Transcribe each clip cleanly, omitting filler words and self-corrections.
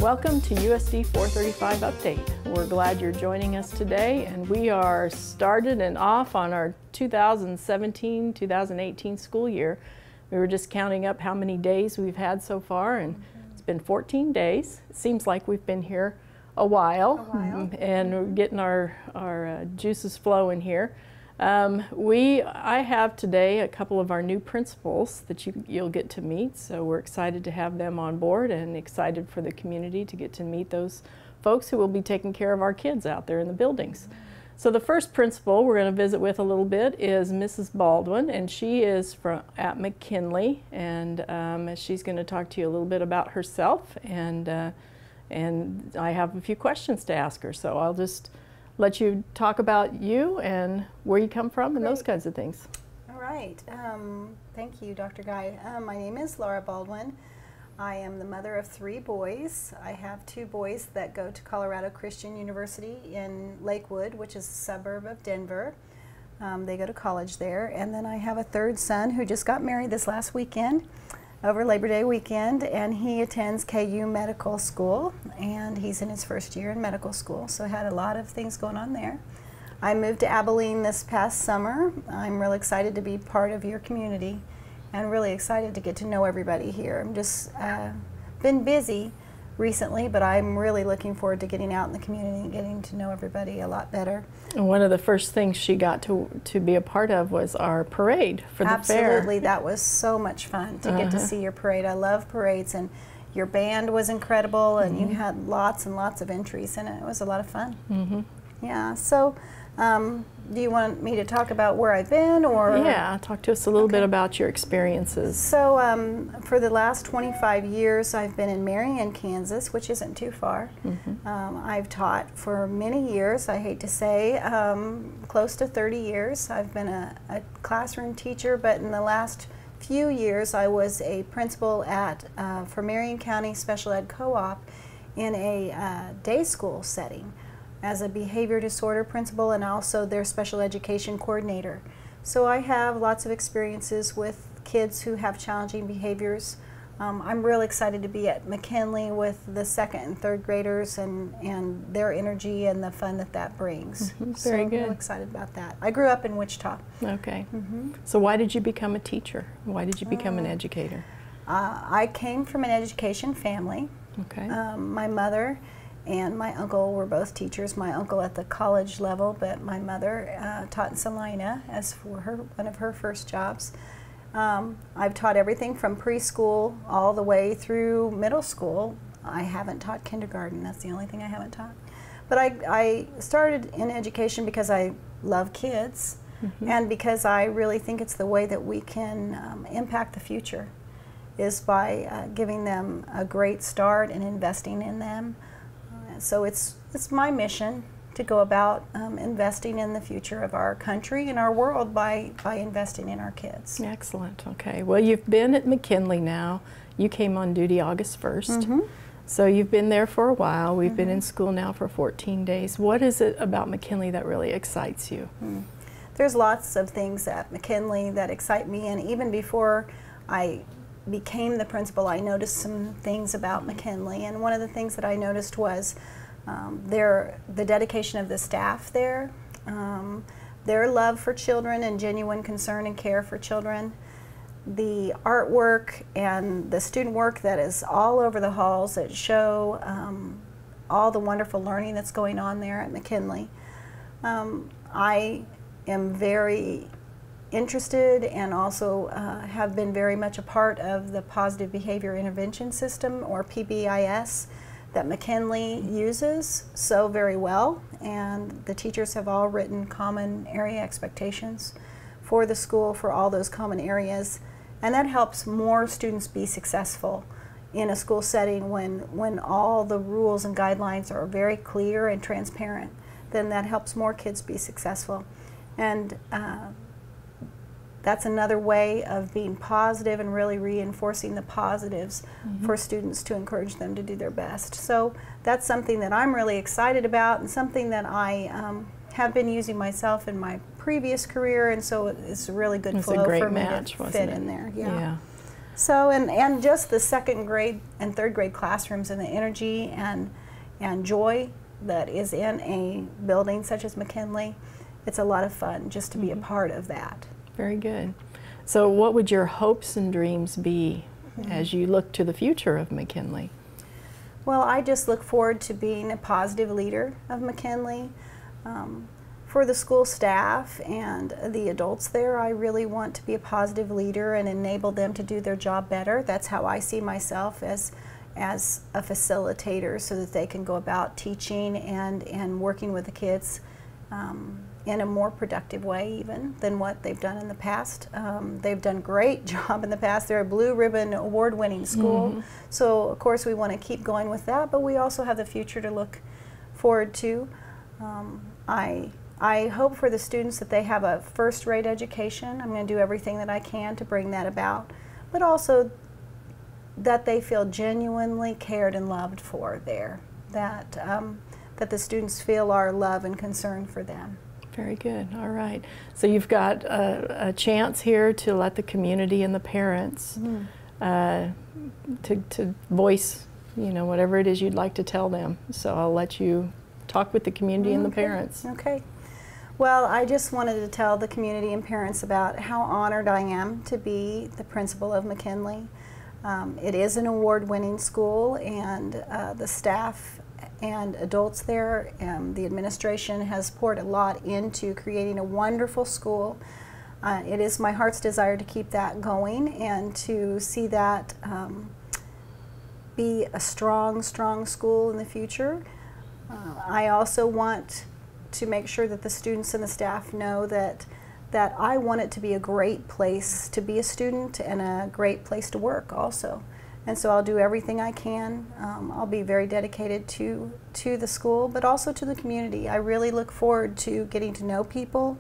Welcome to USD 435 Update. We're glad you're joining us today, and we are started and off on our 2017-2018 school year. We were just counting up how many days we've had so far, and it's been 14 days. It seems like we've been here a while. And we're getting our juices flowing here. I have today a couple of our new principals that you'll get to meet, so we're excited to have them on board and excited for the community to get to meet those folks who will be taking care of our kids out there in the buildings. So the first principal we're going to visit with a little bit is Mrs. Baldwin, and she is at McKinley, and she's going to talk to you a little bit about herself, and I have a few questions to ask her, so I'll just let you talk about you and where you come from and those kinds of things. All right. Thank you, Dr. Guy. My name is Laura Baldwin. I am the mother of 3 boys. I have 2 boys that go to Colorado Christian University in Lakewood, which is a suburb of Denver. They go to college there. And then I have a 3rd son who just got married this last weekend, over Labor Day weekend, and he attends KU Medical School, and he's in his 1st year in medical school, so had a lot of things going on there. I moved to Abilene this past summer. I'm really excited to be part of your community and really excited to get to know everybody here. I'm just been busy recently, but I'm really looking forward to getting out in the community and getting to know everybody a lot better. And one of the first things she got to be a part of was our parade for the fair. Absolutely, that was so much fun to get to see your parade. I love parades, and your band was incredible, and you had lots and lots of entries, and it was a lot of fun. Yeah, so do you want me to talk about where I've been, or? Yeah, talk to us a little bit about your experiences. So for the last 25 years I've been in Marion, Kansas, which isn't too far. I've taught for many years, I hate to say, close to 30 years. I've been a classroom teacher, but in the last few years I was a principal for Marion County Special Ed Co-op in a day school setting, as a behavior disorder principal and also their special education coordinator. So I have lots of experiences with kids who have challenging behaviors. I'm really excited to be at McKinley with the 2nd and 3rd graders and their energy and the fun that brings. Very good. I'm really excited about that. I grew up in Wichita. Okay. So why did you become a teacher? Why did you become an educator? I came from an education family. Okay. My mother and my uncle were both teachers. My uncle at the college level, but my mother taught in Salina as for one of her first jobs. I've taught everything from preschool all the way through middle school. I haven't taught kindergarten. That's the only thing I haven't taught. But I started in education because I love kids and because I really think it's the way that we can impact the future, is by giving them a great start and investing in them. So it's my mission to go about investing in the future of our country and our world by investing in our kids. Excellent. Okay. Well, you've been at McKinley now. You came on duty August 1st. So you've been there for a while. We've been in school now for 14 days. What is it about McKinley that really excites you? There's lots of things at McKinley that excite me, and even before I became the principal, I noticed some things about McKinley, and one of the things that I noticed was the dedication of the staff there, their love for children and genuine concern and care for children, the artwork and the student work that is all over the halls that show all the wonderful learning that's going on there at McKinley. I am very interested and also have been very much a part of the Positive Behavior Intervention System, or PBIS, that McKinley uses so very well, and the teachers have all written common area expectations for the school for all those common areas, and that helps more students be successful in a school setting when all the rules and guidelines are very clear and transparent. Then that helps more kids be successful. And that's another way of being positive and really reinforcing the positives for students to encourage them to do their best. So that's something that I'm really excited about, and something that I have been using myself in my previous career, and so it's a really good flow for me to fit in there. Yeah. So, and just the second grade and third grade classrooms and the energy and joy that is in a building such as McKinley, it's a lot of fun just to be a part of that. Very good. So what would your hopes and dreams be as you look to the future of McKinley? Well, I just look forward to being a positive leader of McKinley. For the school staff and the adults there, I really want to be a positive leader and enable them to do their job better. That's how I see myself, as a facilitator, so that they can go about teaching and working with the kids in a more productive way even than what they've done in the past. They've done a great job in the past. They're a Blue Ribbon award-winning school. So of course we want to keep going with that, but we also have the future to look forward to. I hope for the students that they have a first-rate education. I'm going to do everything that I can to bring that about, but also that they feel genuinely cared and loved for there, that the students feel our love and concern for them. Very good. All right. So you've got a chance here to let the community and the parents to voice, whatever it is you'd like to tell them. So I'll let you talk with the community and the parents. Okay. Well, I just wanted to tell the community and parents about how honored I am to be the principal of McKinley. It is an award-winning school, and the staff and adults there, the administration has poured a lot into creating a wonderful school. It is my heart's desire to keep that going and to see that be a strong, strong school in the future. I also want to make sure that the students and the staff know that I want it to be a great place to be a student and a great place to work also. And so I'll do everything I can. I'll be very dedicated to the school, but also to the community. I really look forward to getting to know people,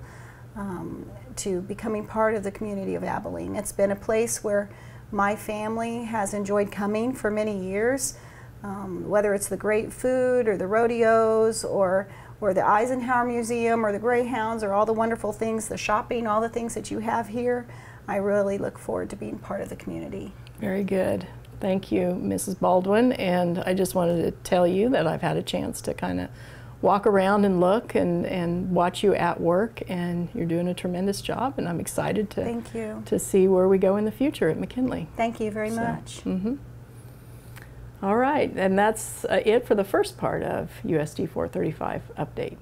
to becoming part of the community of Abilene. It's been a place where my family has enjoyed coming for many years, whether it's the great food or the rodeos or the Eisenhower Museum or the Greyhounds or all the wonderful things, the shopping, all the things that you have here. I really look forward to being part of the community. Very good. Thank you, Mrs. Baldwin. And I just wanted to tell you that I've had a chance to kind of walk around and look and watch you at work, and you're doing a tremendous job, and I'm excited to, Thank you. to see where we go in the future at McKinley. Thank you very much. All right, and that's it for the first part of USD 435 update.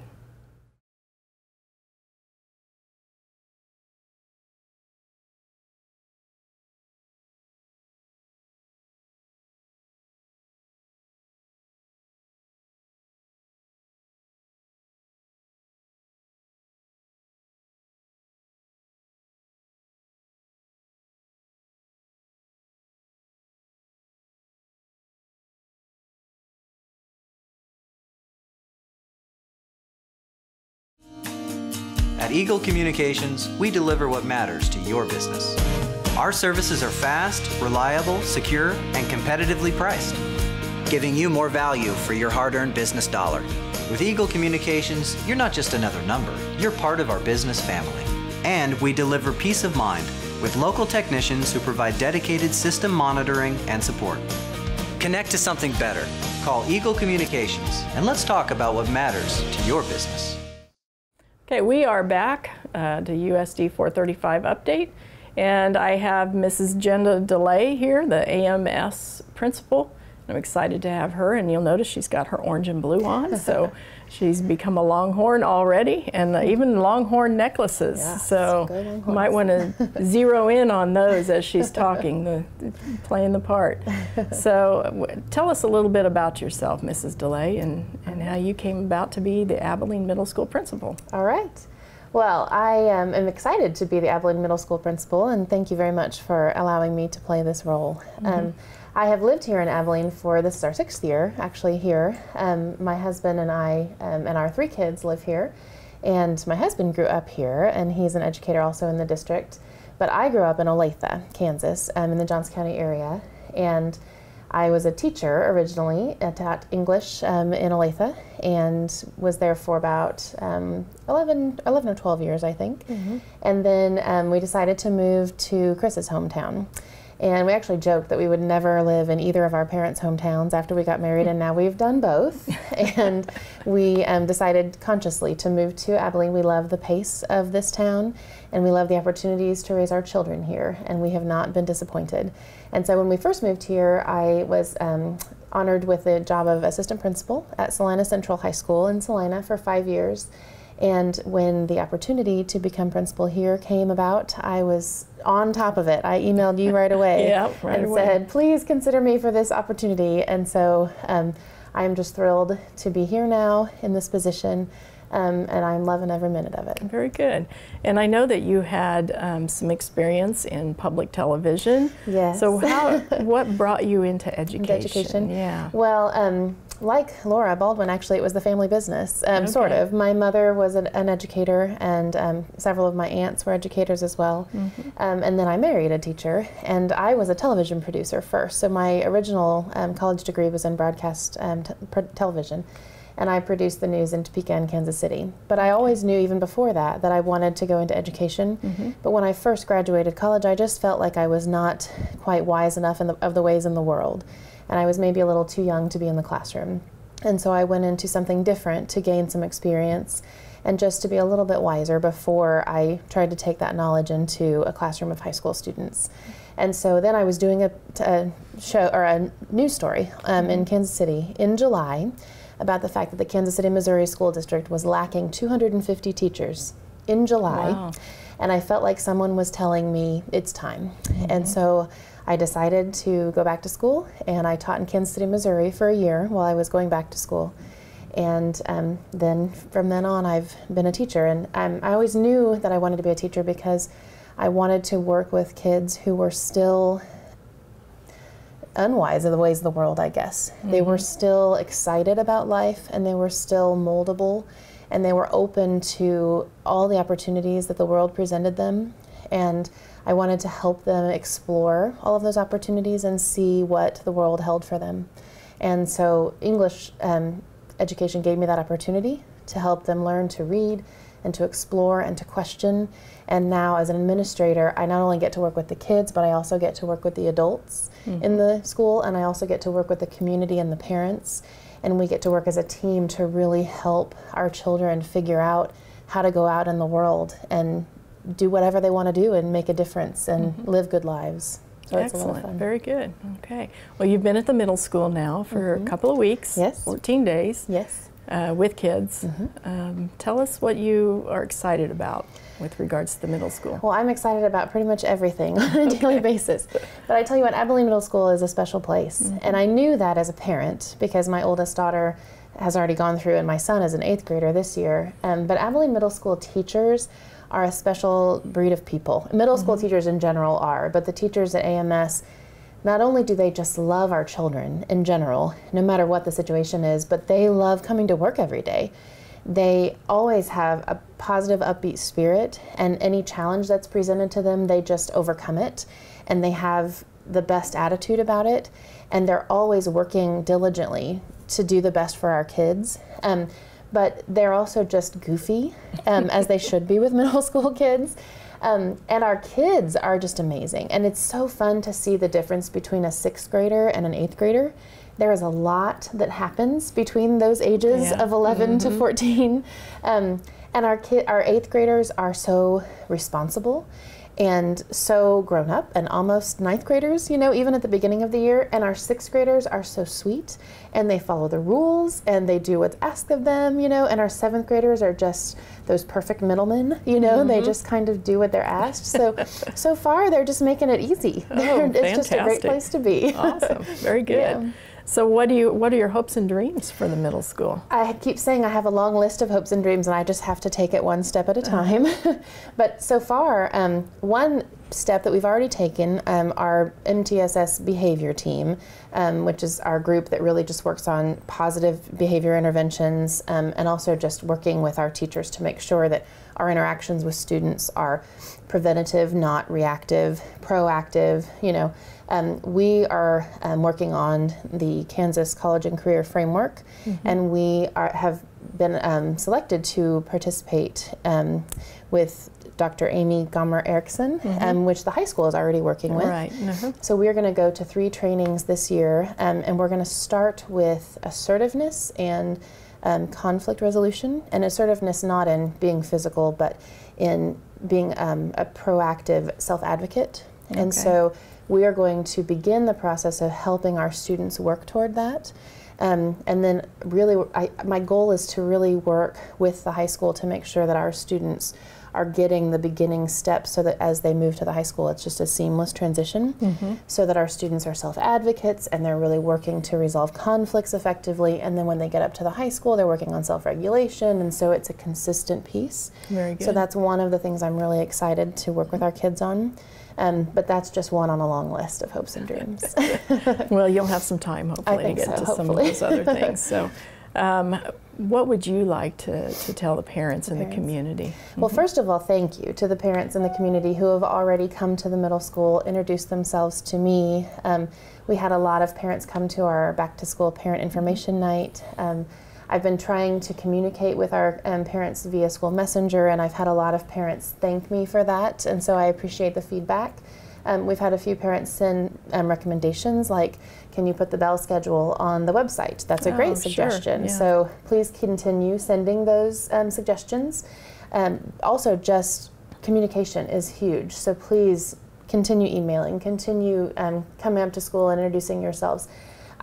At Eagle Communications, we deliver what matters to your business. Our services are fast, reliable, secure, and competitively priced, giving you more value for your hard-earned business dollar. With Eagle Communications, you're not just another number, you're part of our business family. And we deliver peace of mind with local technicians who provide dedicated system monitoring and support. Connect to something better. Call Eagle Communications, and let's talk about what matters to your business. Okay, we are back to USD 435 update, and I have Mrs. Jenna DeLay here, the AMS principal. I'm excited to have her, and you'll notice she's got her orange and blue on, so she's become a Longhorn already, and even Longhorn necklaces. Yeah, so you might want to zero in on those as she's talking, playing the part. So tell us a little bit about yourself, Mrs. DeLay, and how you came about to be the Abilene Middle School principal. All right. Well, I am excited to be the Abilene Middle School principal, and thank you very much for allowing me to play this role. I have lived here in Abilene this is our 6th year, actually, here. My husband and I and our 3 kids live here, and my husband grew up here, and he's an educator also in the district. But I grew up in Olathe, Kansas, in the Johns County area, and I was a teacher originally. I taught English in Olathe, and was there for about 11 or 12 years, I think. And then we decided to move to Chris's hometown. And we actually joked that we would never live in either of our parents' hometowns after we got married, and now we've done both. And we decided consciously to move to Abilene. We love the pace of this town, and we love the opportunities to raise our children here, and we have not been disappointed. And so when we first moved here, I was honored with the job of assistant principal at Salina Central High School in Salina for 5 years. And when the opportunity to become principal here came about, I was on top of it. I emailed you right away said, please consider me for this opportunity. And so I am just thrilled to be here now in this position, and I'm loving every minute of it. Very good. And I know that you had some experience in public television. Yes. So what brought you into education? Yeah. Well, like Laura Baldwin, actually, it was the family business, sort of. My mother was an educator, and several of my aunts were educators as well. And then I married a teacher, and I was a television producer first. So my original college degree was in broadcast television, and I produced the news in Topeka and Kansas City. But I always knew, even before that, that I wanted to go into education. But when I first graduated college, I just felt like I was not quite wise enough of the ways in the world. And I was maybe a little too young to be in the classroom. And so I went into something different to gain some experience and just to be a little bit wiser before I tried to take that knowledge into a classroom of high school students. And so then I was doing a show, or a news story in Kansas City in July about the fact that the Kansas City, Missouri School District was lacking 250 teachers in July. Wow. And I felt like someone was telling me it's time. And so I decided to go back to school, and I taught in Kansas City, Missouri for a year while I was going back to school. And then from then on, I've been a teacher. And I always knew that I wanted to be a teacher because I wanted to work with kids who were still unwise of the ways of the world, I guess. They were still excited about life, and they were still moldable, and they were open to all the opportunities that the world presented them. And I wanted to help them explore all of those opportunities and see what the world held for them. And so English education gave me that opportunity to help them learn to read and to explore and to question. And now as an administrator, I not only get to work with the kids, but I also get to work with the adults in the school, and I also get to work with the community and the parents. And we get to work as a team to really help our children figure out how to go out in the world and do whatever they want to do and make a difference and live good lives. So Excellent. It's a lot of fun. Very good. Okay. Well, you've been at the middle school now for a couple of weeks. Yes. 14 days. Yes. With kids. Tell us what you are excited about with regards to the middle school. Well, I'm excited about pretty much everything on a daily basis. But I tell you what, Abilene Middle School is a special place. And I knew that as a parent because my oldest daughter has already gone through, and my son is an 8th grader this year. But Abilene Middle School teachers are a special breed of people. Middle school teachers in general are, but the teachers at AMS, not only do they just love our children in general, no matter what the situation is, but they love coming to work every day. They always have a positive, upbeat spirit, and any challenge that's presented to them, they just overcome it, and they have the best attitude about it, and they're always working diligently to do the best for our kids. But they're also just goofy, as they should be with middle school kids. And our kids are just amazing. And it's so fun to see the difference between a 6th grader and an 8th grader. There is a lot that happens between those ages of 11 to 14. And our 8th graders are so responsible and so grown up, and almost 9th graders, you know, even at the beginning of the year. And our 6th graders are so sweet, and they follow the rules, and they do what's asked of them, you know. And our 7th graders are just those perfect middlemen, you know. They just kind of do what they're asked. So far, they're just making it easy. It's just a great place to be. Awesome. Very good. Yeah. So what are your hopes and dreams for the middle school? I keep saying I have a long list of hopes and dreams, and I just have to take it one step at a time. But so far, one step that we've already taken, our MTSS behavior team, which is our group that really just works on positive behavior interventions, and also just working with our teachers to make sure that our interactions with students are preventative, not reactive, proactive, you know. We are working on the Kansas College and Career Framework, and we have been selected to participate with Dr. Amy Gomer-Erickson, which the high school is already working with. Right. So we're going to go to 3 trainings this year, and we're going to start with assertiveness and conflict resolution. And assertiveness not in being physical, but in being a proactive self-advocate. And so we are going to begin the process of helping our students work toward that. And then really, my goal is to really work with the high school to make sure that our students are getting the beginning steps so that as they move to the high school, it's just a seamless transition, so that our students are self-advocates and they're really working to resolve conflicts effectively. And then when they get up to the high school, they're working on self-regulation, and so it's a consistent piece. Very good. So that's one of the things I'm really excited to work with our kids on. But that's just one on a long list of hopes and dreams. Well, you'll have some time, hopefully, to get to some of those other things. So, what would you like to tell the parents in the community? Well, first of all, thank you to the parents in the community who have already come to the middle school, introduced themselves to me. We had a lot of parents come to our back-to-school parent information night. I've been trying to communicate with our parents via school messenger, and I've had a lot of parents thank me for that, and so I appreciate the feedback. We've had a few parents send recommendations like, can you put the bell schedule on the website? That's a great suggestion. Sure. Yeah. So please continue sending those suggestions. Also, just communication is huge, so please continue emailing, continue coming up to school and introducing yourselves.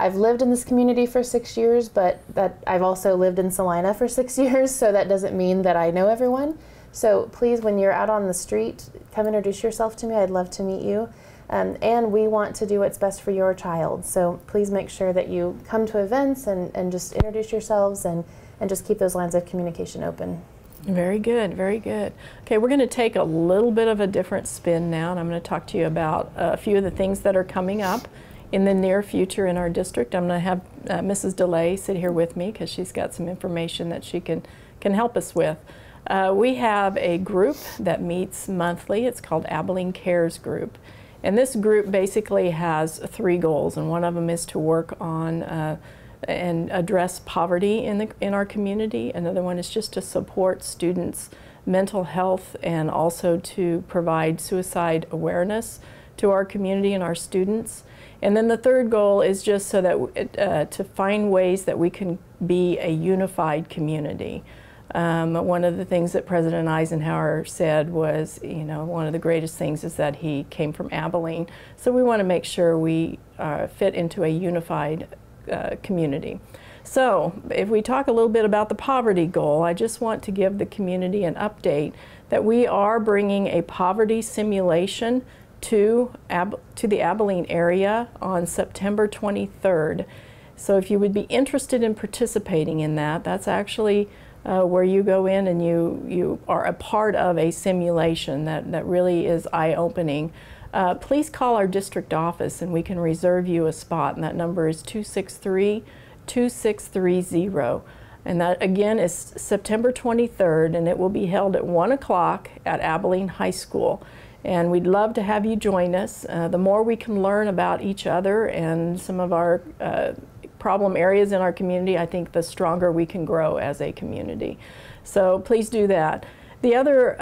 I've lived in this community for 6 years, but I've also lived in Salina for 6 years, so that doesn't mean that I know everyone. So please, when you're out on the street, come introduce yourself to me. I'd love to meet you. And we want to do what's best for your child. So please make sure that you come to events and just introduce yourselves and just keep those lines of communication open. Very good, very good. Okay, we're going to take a little bit of a different spin now, and I'm going to talk to you about a few of the things that are coming up in the near future in our district. I'm going to have Mrs. DeLay sit here with me because she's got some information that she can help us with. We have a group that meets monthly. It's called Abilene Cares Group. And this group basically has 3 goals, and one of them is to work on and address poverty in our community. Another one is just to support students' mental health and also to provide suicide awareness to our community and our students. And then the third goal is just so that to find ways that we can be a unified community. One of the things that President Eisenhower said was, you know, one of the greatest things is that he came from Abilene. So we want to make sure we fit into a unified community. So if we talk a little bit about the poverty goal, I just want to give the community an update that we are bringing a poverty simulation to the Abilene area on September 23rd. So if you would be interested in participating in that, that's actually where you go in and you are a part of a simulation that really is eye-opening. Please call our district office and we can reserve you a spot, and that number is 263-2630. And that again is September 23rd, and it will be held at 1 o'clock at Abilene High School. And we'd love to have you join us. The more we can learn about each other and some of our problem areas in our community, I think the stronger we can grow as a community. So please do that. The other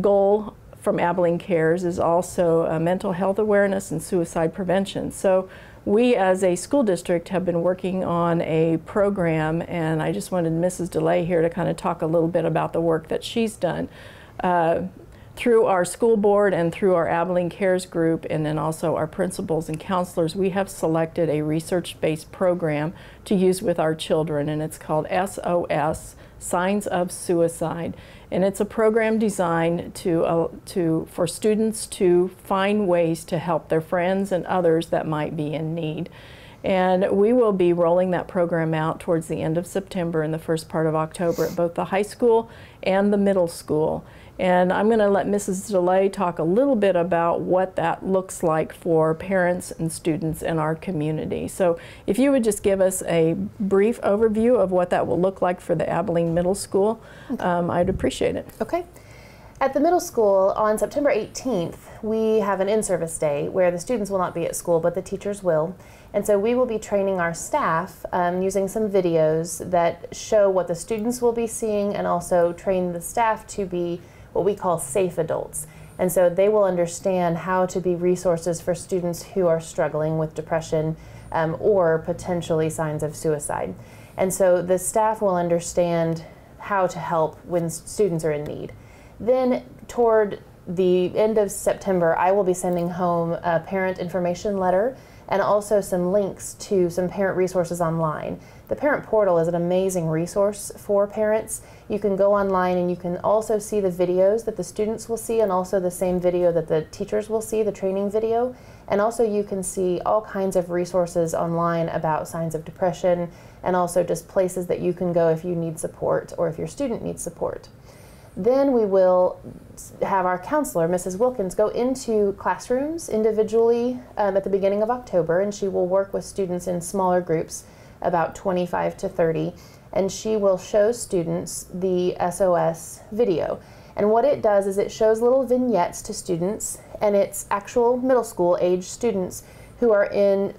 goal from Abilene Cares is also mental health awareness and suicide prevention. So we as a school district have been working on a program, and I just wanted Mrs. DeLay here to kind of talk a little bit about the work that she's done. Through our school board and through our Abilene Cares Group, and then also our principals and counselors, we have selected a research-based program to use with our children, and it's called SOS, Signs of Suicide. And it's a program designed for students to find ways to help their friends and others that might be in need. And we will be rolling that program out towards the end of September and the first part of October at both the high school and the middle school. And I'm going to let Mrs. DeLay talk a little bit about what that looks like for parents and students in our community. So if you would just give us a brief overview of what that will look like for the Abilene Middle School, I'd appreciate it. Okay. At the middle school, on September 18th, we have an in-service day where the students will not be at school, but the teachers will. And so we will be training our staff using some videos that show what the students will be seeing, and also train the staff to be what we call safe adults. And so they will understand how to be resources for students who are struggling with depression or potentially signs of suicide. And so the staff will understand how to help when students are in need. Then toward the end of September, I will be sending home a parent information letter and also some links to some parent resources online. The parent portal is an amazing resource for parents. You can go online and you can also see the videos that the students will see, and also the same video that the teachers will see, the training video. And also you can see all kinds of resources online about signs of depression, and also just places that you can go if you need support or if your student needs support. Then we will have our counselor, Mrs. Wilkins, go into classrooms individually at the beginning of October, and she will work with students in smaller groups, about 25 to 30, and she will show students the SOS video. And what it does is it shows little vignettes to students, and it's actual middle school age students who are in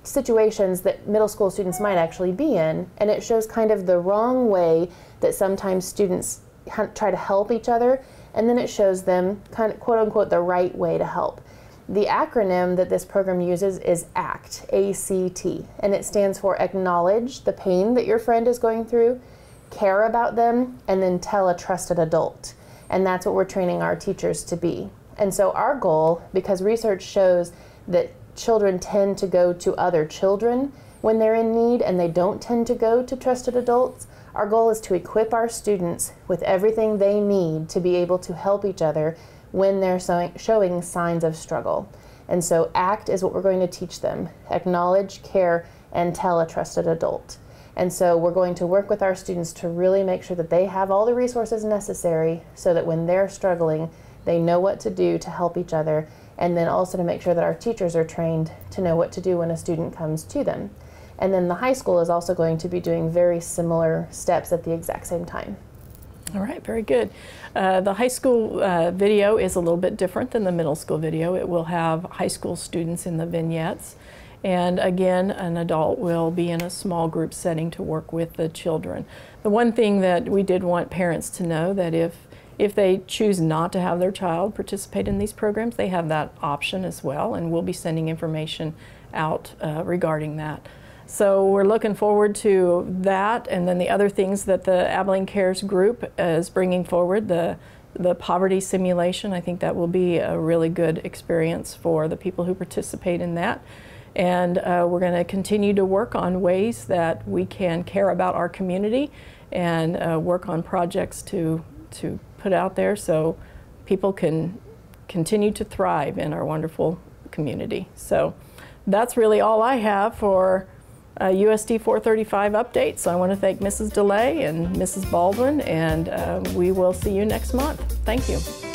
situations that middle school students might actually be in, and it shows kind of the wrong way that sometimes students try to help each other, and then it shows them kind of quote unquote the right way to help. The acronym that this program uses is ACT, A-C-T, and it stands for acknowledge the pain that your friend is going through, care about them, and then tell a trusted adult. And that's what we're training our teachers to be. And so our goal, because research shows that children tend to go to other children when they're in need and they don't tend to go to trusted adults, our goal is to equip our students with everything they need to be able to help each other when they're showing signs of struggle. And so ACT is what we're going to teach them: acknowledge, care, and tell a trusted adult. And so we're going to work with our students to really make sure that they have all the resources necessary so that when they're struggling, they know what to do to help each other, and then also to make sure that our teachers are trained to know what to do when a student comes to them. And then the high school is also going to be doing very similar steps at the exact same time. All right, very good. The high school video is a little bit different than the middle school video. It will have high school students in the vignettes. And again, an adult will be in a small group setting to work with the children. The one thing that we did want parents to know, that if they choose not to have their child participate in these programs, they have that option as well, and we'll be sending information out regarding that. So we're looking forward to that, and then the other things that the Abilene Cares group is bringing forward, the poverty simulation. I think that will be a really good experience for the people who participate in that. And we're going to continue to work on ways that we can care about our community and work on projects to put out there so people can continue to thrive in our wonderful community. So that's really all I have for USD 435 update. So I want to thank Mrs. DeLay and Mrs. Baldwin, and we will see you next month. Thank you.